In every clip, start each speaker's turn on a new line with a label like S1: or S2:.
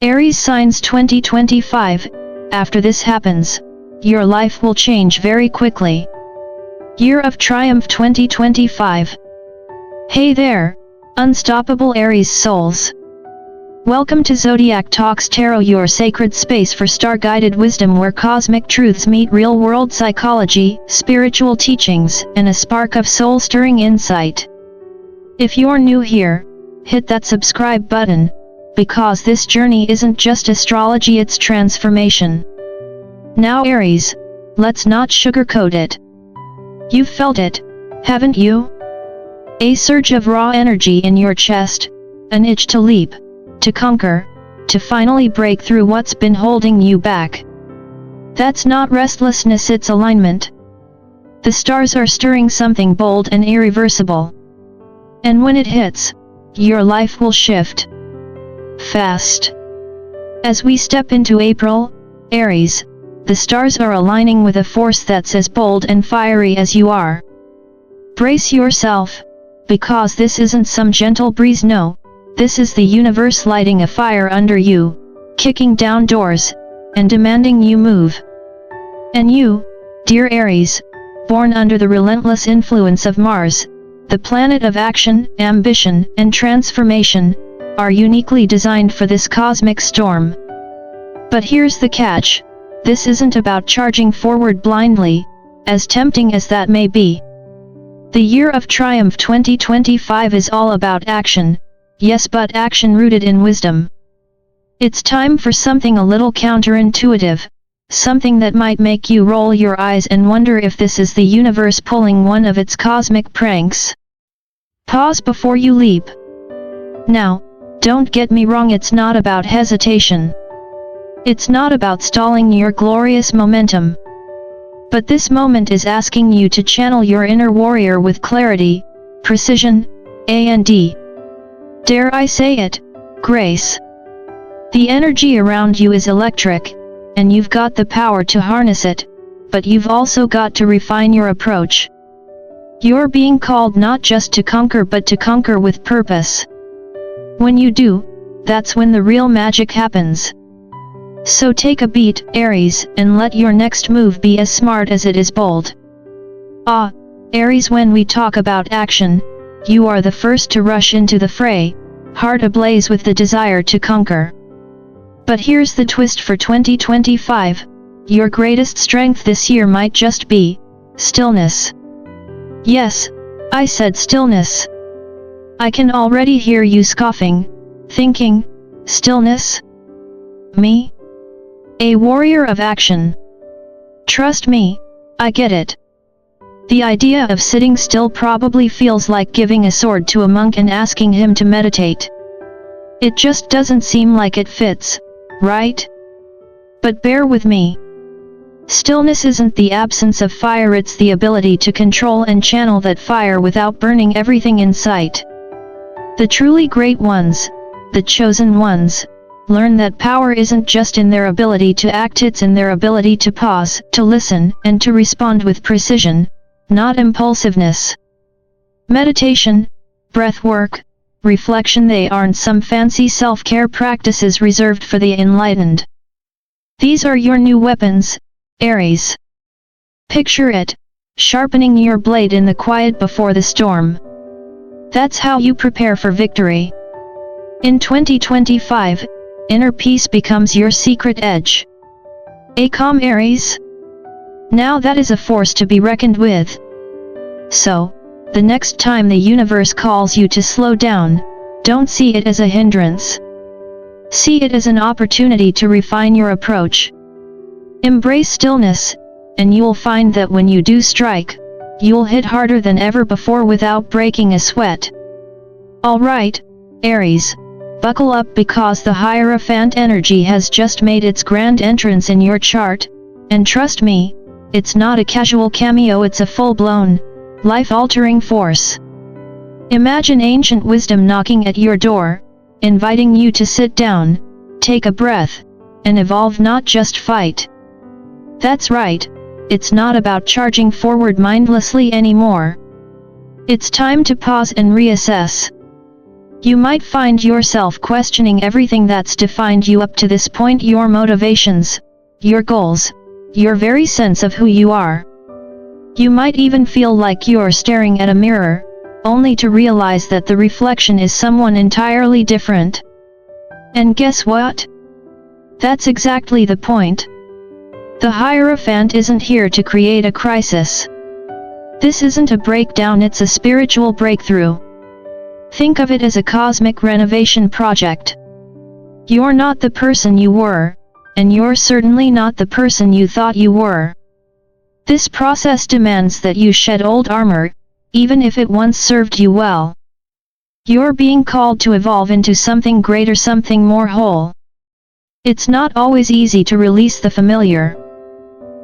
S1: Aries signs 2025, after this happens, your life will change very quickly. Year of Triumph 2025. Hey there, unstoppable Aries souls. Welcome to Zodiac Talks Tarot, your sacred space for star-guided wisdom where cosmic truths meet real-world psychology, spiritual teachings, and a spark of soul-stirring insight. If you're new here, hit that subscribe button, because this journey isn't just astrology, it's transformation. Now Aries, let's not sugarcoat it. You've felt it, haven't you? A surge of raw energy in your chest, an itch to leap, to conquer, to finally break through what's been holding you back. That's not restlessness, it's alignment. The stars are stirring something bold and irreversible. And when it hits, your life will shift fast. As we step into April, Aries, the stars are aligning with a force that's as bold and fiery as you are. Brace yourself, because this isn't some gentle breeze, no, this is the universe lighting a fire under you, kicking down doors, and demanding you move. And you, dear Aries, born under the relentless influence of Mars, the planet of action, ambition, and transformation, are uniquely designed for this cosmic storm. But here's the catch, this isn't about charging forward blindly, as tempting as that may be. The Year of Triumph 2025 is all about action, yes, but action rooted in wisdom. It's time for something a little counterintuitive, something that might make you roll your eyes and wonder if this is the universe pulling one of its cosmic pranks. Pause before you leap. Now, don't get me wrong, it's not about hesitation. It's not about stalling your glorious momentum. But this moment is asking you to channel your inner warrior with clarity, precision, and dare I say it, grace. The energy around you is electric, and you've got the power to harness it, but you've also got to refine your approach. You're being called not just to conquer but to conquer with purpose. When you do, that's when the real magic happens. So take a beat, Aries, and let your next move be as smart as it is bold. Aries, when we talk about action, you are the first to rush into the fray, heart ablaze with the desire to conquer. But here's the twist for 2025, your greatest strength this year might just be stillness. Yes, I said stillness. I can already hear you scoffing, thinking, stillness? Me? A warrior of action. Trust me, I get it. The idea of sitting still probably feels like giving a sword to a monk and asking him to meditate. It just doesn't seem like it fits, right? But bear with me. Stillness isn't the absence of fire, it's the ability to control and channel that fire without burning everything in sight. The truly great ones, the chosen ones, learn that power isn't just in their ability to act, it's in their ability to pause, to listen, and to respond with precision, not impulsiveness. Meditation, breath work, reflection, they aren't some fancy self-care practices reserved for the enlightened. These are your new weapons, Aries. Picture it, sharpening your blade in the quiet before the storm. That's how you prepare for victory. In 2025, inner peace becomes your secret edge. A calm Aries? Now that is a force to be reckoned with. So, the next time the universe calls you to slow down, don't see it as a hindrance. See it as an opportunity to refine your approach. Embrace stillness, and you'll find that when you do strike, you'll hit harder than ever before without breaking a sweat. Alright, Aries, buckle up because the Hierophant energy has just made its grand entrance in your chart, and trust me, it's not a casual cameo, it's a full-blown, life-altering force. Imagine ancient wisdom knocking at your door, inviting you to sit down, take a breath, and evolve, not just fight. That's right, it's not about charging forward mindlessly anymore. It's time to pause and reassess. You might find yourself questioning everything that's defined you up to this point, your motivations, your goals, your very sense of who you are. You might even feel like you're staring at a mirror, only to realize that the reflection is someone entirely different. And guess what? That's exactly the point. The Hierophant isn't here to create a crisis. This isn't a breakdown, it's a spiritual breakthrough. Think of it as a cosmic renovation project. You're not the person you were, and you're certainly not the person you thought you were. This process demands that you shed old armor, even if it once served you well. You're being called to evolve into something greater, something more whole. It's not always easy to release the familiar.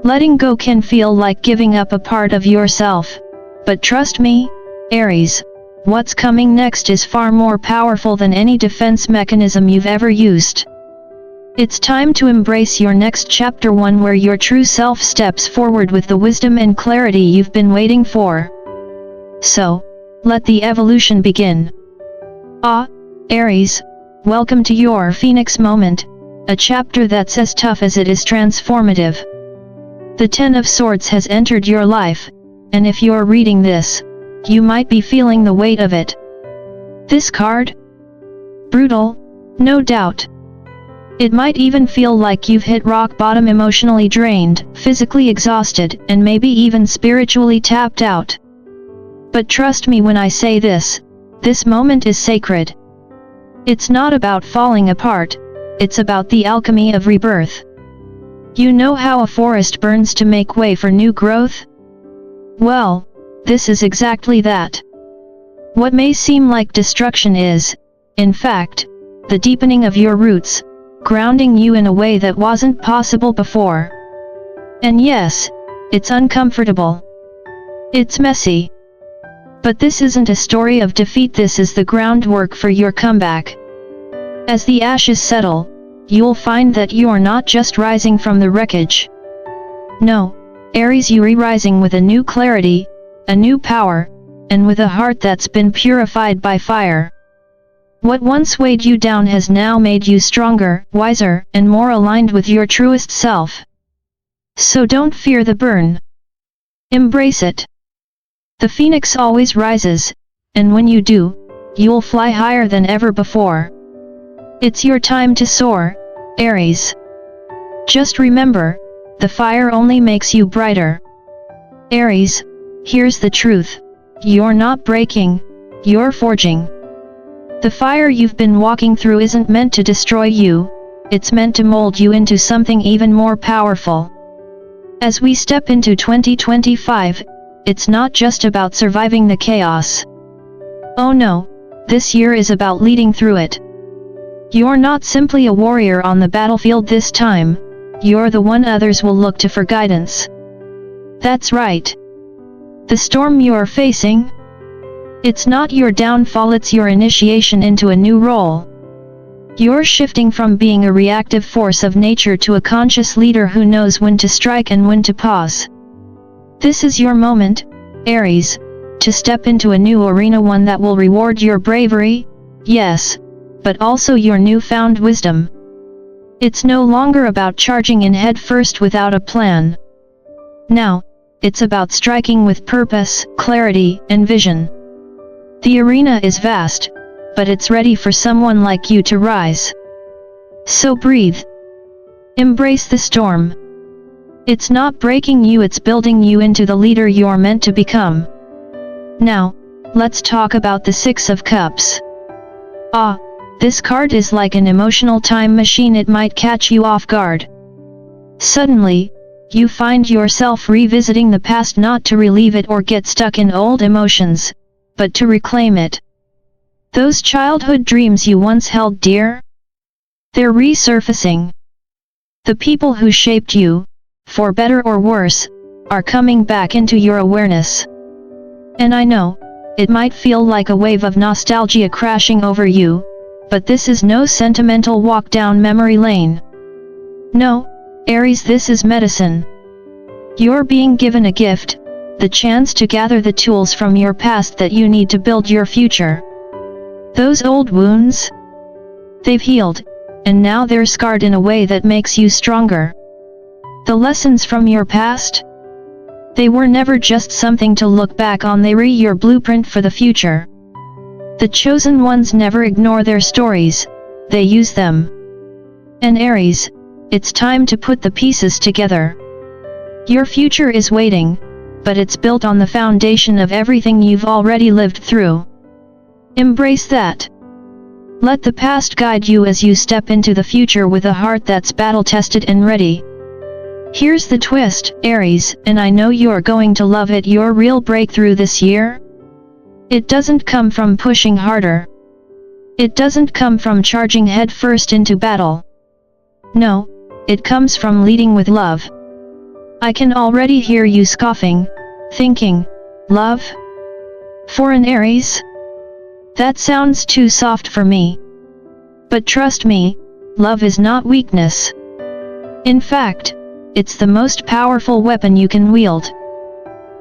S1: Letting go can feel like giving up a part of yourself, but trust me, Aries, what's coming next is far more powerful than any defense mechanism you've ever used. It's time to embrace your next chapter, one where your true self steps forward with the wisdom and clarity you've been waiting for. So, let the evolution begin. Aries, welcome to your Phoenix moment, a chapter that's as tough as it is transformative. The Ten of Swords has entered your life, and if you're reading this, you might be feeling the weight of it. This card? Brutal, no doubt. It might even feel like you've hit rock bottom, emotionally drained, physically exhausted, and maybe even spiritually tapped out. But trust me when I say this moment is sacred. It's not about falling apart, it's about the alchemy of rebirth. You know how a forest burns to make way for new growth? Well, this is exactly that. What may seem like destruction is, in fact, the deepening of your roots, grounding you in a way that wasn't possible before. And yes, it's uncomfortable. It's messy. But this isn't a story of defeat, this is the groundwork for your comeback. As the ashes settle, you'll find that you're not just rising from the wreckage. No, Aries, you're rising with a new clarity, a new power, and with a heart that's been purified by fire. What once weighed you down has now made you stronger, wiser, and more aligned with your truest self. So don't fear the burn. Embrace it. The phoenix always rises, and when you do, you'll fly higher than ever before. It's your time to soar, Aries. Just remember, the fire only makes you brighter. Aries, here's the truth. You're not breaking, you're forging. The fire you've been walking through isn't meant to destroy you, it's meant to mold you into something even more powerful. As we step into 2025, it's not just about surviving the chaos. Oh no, this year is about leading through it. You're not simply a warrior on the battlefield this time, you're the one others will look to for guidance. That's right. The storm you're facing? It's not your downfall, it's your initiation into a new role. You're shifting from being a reactive force of nature to a conscious leader who knows when to strike and when to pause. This is your moment, Aries, to step into a new arena, one that will reward your bravery, yes, but also your newfound wisdom. It's no longer about charging in head first without a plan. Now, it's about striking with purpose, clarity, and vision. The arena is vast, but it's ready for someone like you to rise. So breathe. Embrace the storm. It's not breaking you, it's building you into the leader you're meant to become. Now, let's talk about the Six of Cups. This card is like an emotional time machine, it might catch you off guard. Suddenly, you find yourself revisiting the past, not to relieve it or get stuck in old emotions, but to reclaim it. Those childhood dreams you once held dear? They're resurfacing. The people who shaped you, for better or worse, are coming back into your awareness. And I know, it might feel like a wave of nostalgia crashing over you, but this is no sentimental walk down memory lane. No, Aries, this is medicine. You're being given a gift, the chance to gather the tools from your past that you need to build your future. Those old wounds? They've healed, and now they're scarred in a way that makes you stronger. The lessons from your past? They were never just something to look back on, they were your blueprint for the future. The chosen ones never ignore their stories, they use them. And Aries, it's time to put the pieces together. Your future is waiting, but it's built on the foundation of everything you've already lived through. Embrace that. Let the past guide you as you step into the future with a heart that's battle-tested and ready. Here's the twist, Aries, and I know you're going to love it. Your real breakthrough this year? It doesn't come from pushing harder. It doesn't come from charging headfirst into battle. No, it comes from leading with love. I can already hear you scoffing, thinking, love? For an Aries? That sounds too soft for me. But trust me, love is not weakness. In fact, it's the most powerful weapon you can wield.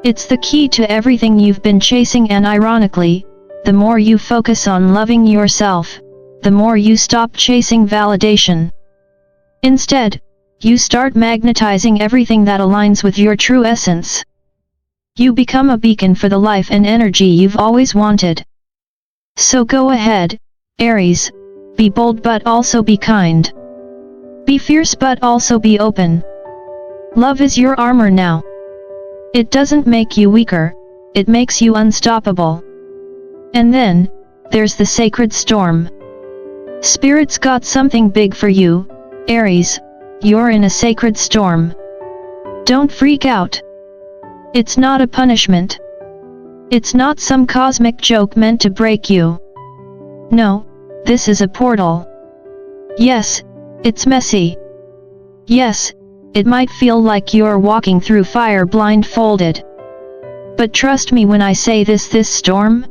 S1: It's the key to everything you've been chasing, and ironically, the more you focus on loving yourself, the more you stop chasing validation. Instead, you start magnetizing everything that aligns with your true essence. You become a beacon for the life and energy you've always wanted. So go ahead, Aries, be bold but also be kind. Be fierce but also be open. Love is your armor now. It doesn't make you weaker, it makes you unstoppable. And then, there's the sacred storm. Spirit's got something big for you, Aries, you're in a sacred storm. Don't freak out. It's not a punishment. It's not some cosmic joke meant to break you. No, this is a portal. Yes, it's messy. Yes, it might feel like you're walking through fire blindfolded. But trust me when I say this storm?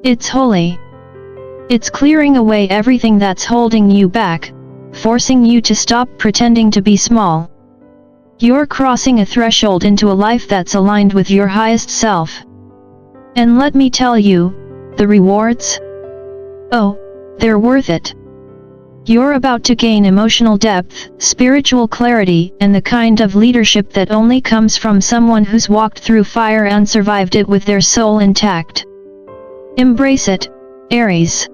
S1: It's holy. It's clearing away everything that's holding you back, forcing you to stop pretending to be small. You're crossing a threshold into a life that's aligned with your highest self. And let me tell you, the rewards? Oh, they're worth it. You're about to gain emotional depth, spiritual clarity, and the kind of leadership that only comes from someone who's walked through fire and survived it with their soul intact. Embrace it, Aries.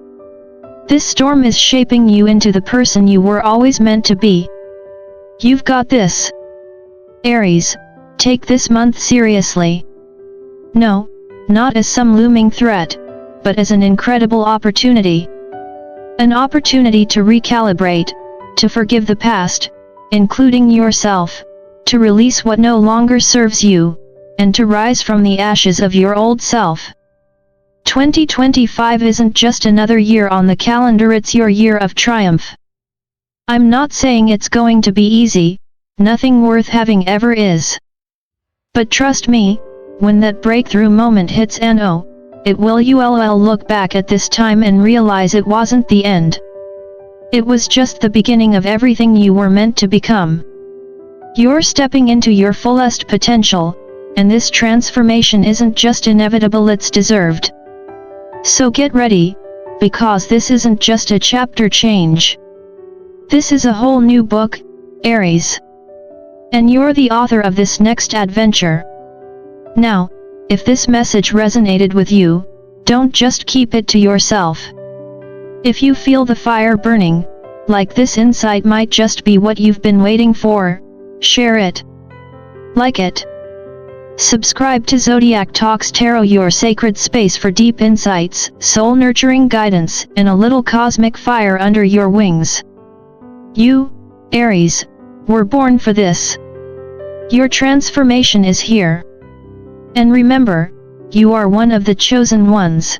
S1: This storm is shaping you into the person you were always meant to be. You've got this. Aries, take this month seriously. No, not as some looming threat, but as an incredible opportunity. An opportunity to recalibrate, to forgive the past, including yourself, to release what no longer serves you, and to rise from the ashes of your old self. 2025 isn't just another year on the calendar, it's your year of triumph. I'm not saying it's going to be easy, nothing worth having ever is. But trust me, when that breakthrough moment hits, and oh, it will, you'll look back at this time and realize it wasn't the end. It was just the beginning of everything you were meant to become. You're stepping into your fullest potential, and this transformation isn't just inevitable, it's deserved. So get ready, because this isn't just a chapter change. This is a whole new book, Aries. And you're the author of this next adventure. Now, if this message resonated with you, don't just keep it to yourself. If you feel the fire burning, like this insight might just be what you've been waiting for, share it. Like it. Subscribe to Zodiac Talks Tarot, your sacred space for deep insights, soul-nurturing guidance, and a little cosmic fire under your wings. You, Aries, were born for this. Your transformation is here. And remember, you are one of the chosen ones.